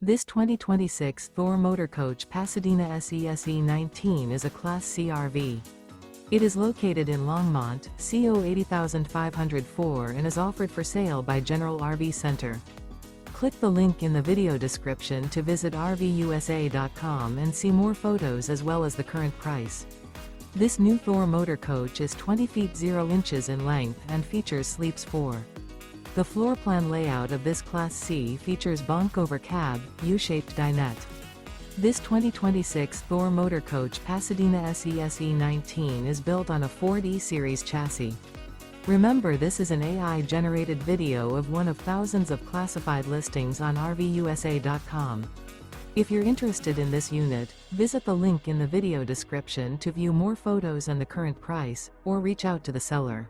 This 2026 Thor Motor Coach Pasadena SE-19 is a Class C RV. It is located in Longmont, CO 80504 and is offered for sale by General RV Center. Click the link in the video description to visit RVUSA.com and see more photos as well as the current price. This new Thor Motor Coach is 20 feet 0 inches in length and features sleeps 4. The floor plan layout of this Class C features Bunk Over Cab, U-shaped dinette. This 2026 Thor Motor Coach Pasadena SE-19 is built on a Ford E-Series chassis. Remember, this is an AI-generated video of one of thousands of classified listings on RVUSA.com. If you're interested in this unit, visit the link in the video description to view more photos and the current price, or reach out to the seller.